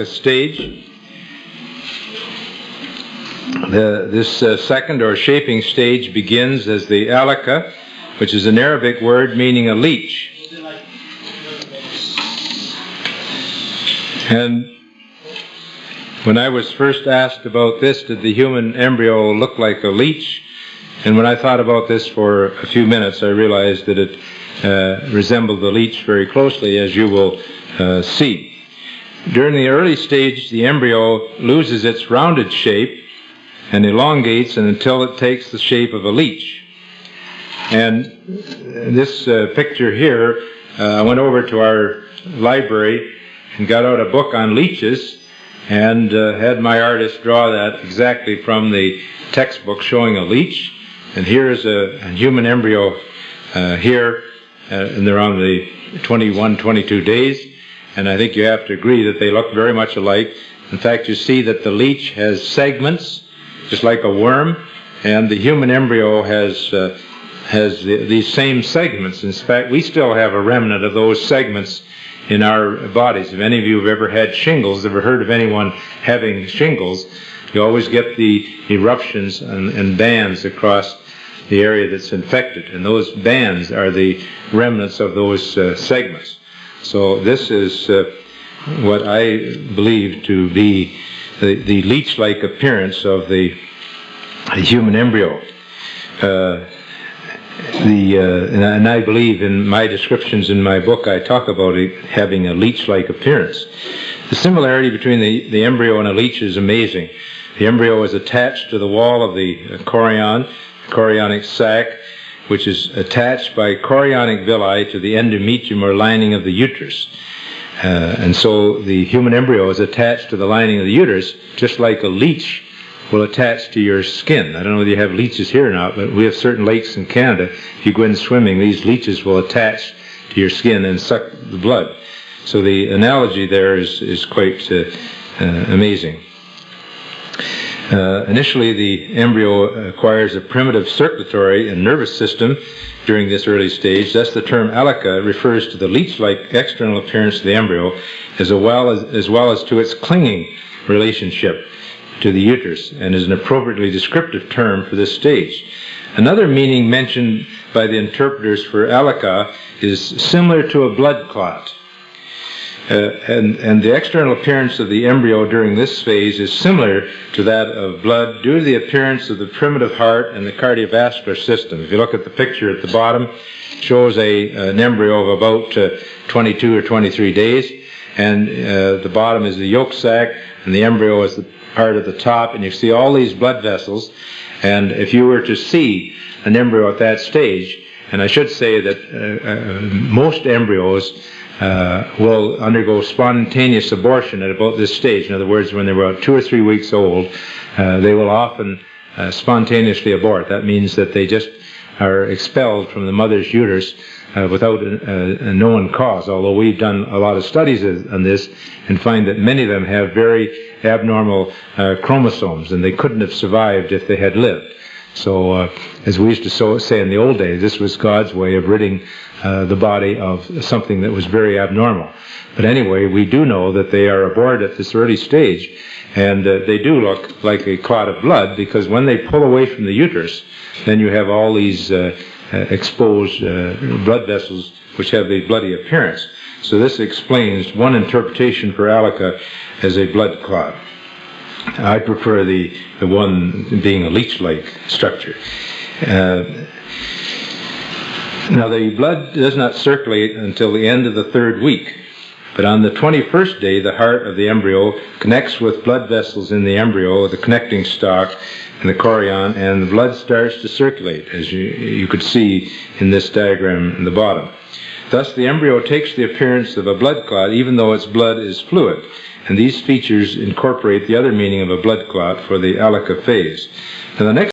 stage. This second or shaping stage begins as the Alaqah, which is an Arabic word meaning a leech. And when I was first asked about this, did the human embryo look like a leech? And when I thought about this for a few minutes, I realized that it resembled the leech very closely, as you will see. During the early stage, the embryo loses its rounded shape and elongates until it takes the shape of a leech. And this picture here, I went over to our library and got out a book on leeches and had my artist draw that exactly from the textbook showing a leech. And here is a human embryo here, and they're on the 21, 22 days. And I think you have to agree that they look very much alike. In fact, you see that the leech has segments, just like a worm, and the human embryo has these same segments. In fact, we still have a remnant of those segments in our bodies. If any of you have ever had shingles, ever heard of anyone having shingles, you always get the eruptions and bands across the area that's infected. And those bands are the remnants of those segments. So this is what I believe to be the leech-like appearance of the human embryo. And I believe in my descriptions in my book, I talk about it having a leech-like appearance. The similarity between the embryo and a leech is amazing. The embryo is attached to the wall of the chorionic sac, which is attached by chorionic villi to the endometrium or lining of the uterus. And so the human embryo is attached to the lining of the uterus, just like a leech will attach to your skin. I don't know whether you have leeches here or not, but we have certain lakes in Canada. If you go in swimming, these leeches will attach to your skin and suck the blood. So the analogy there is quite amazing. Initially, the embryo acquires a primitive circulatory and nervous system during this early stage. Thus, the term Alaqah refers to the leech-like external appearance of the embryo, as well as to its clinging relationship to the uterus, and is an appropriately descriptive term for this stage. Another meaning mentioned by the interpreters for Alaqah is similar to a blood clot. And the external appearance of the embryo during this phase is similar to that of blood due to the appearance of the primitive heart and the cardiovascular system. If you look at the picture at the bottom, it shows an embryo of about 22 or 23 days, and the bottom is the yolk sac, and the embryo is the part at the top, and you see all these blood vessels. And if you were to see an embryo at that stage, and I should say that most embryos will undergo spontaneous abortion at about this stage. In other words, when they're about 2 or 3 weeks old, they will often spontaneously abort. That means that they just are expelled from the mother's uterus without a known cause, although we've done a lot of studies on this and find that many of them have very abnormal chromosomes, and they couldn't have survived if they had lived. So, as we used to say in the old days, this was God's way of ridding the body of something that was very abnormal. But anyway, we do know that they are aborted at this early stage, and they do look like a clot of blood, because when they pull away from the uterus, then you have all these exposed blood vessels which have the bloody appearance. So this explains one interpretation for Alaqah as a blood clot. I prefer the one being a leech-like structure. Now, the blood does not circulate until the end of the 3rd week, but on the 21st day, the heart of the embryo connects with blood vessels in the embryo, the connecting stalk, and the chorion, and the blood starts to circulate, as you could see in this diagram in the bottom. Thus, the embryo takes the appearance of a blood clot, even though its blood is fluid. And these features incorporate the other meaning of a blood clot for the Alaqah phase. Now, the next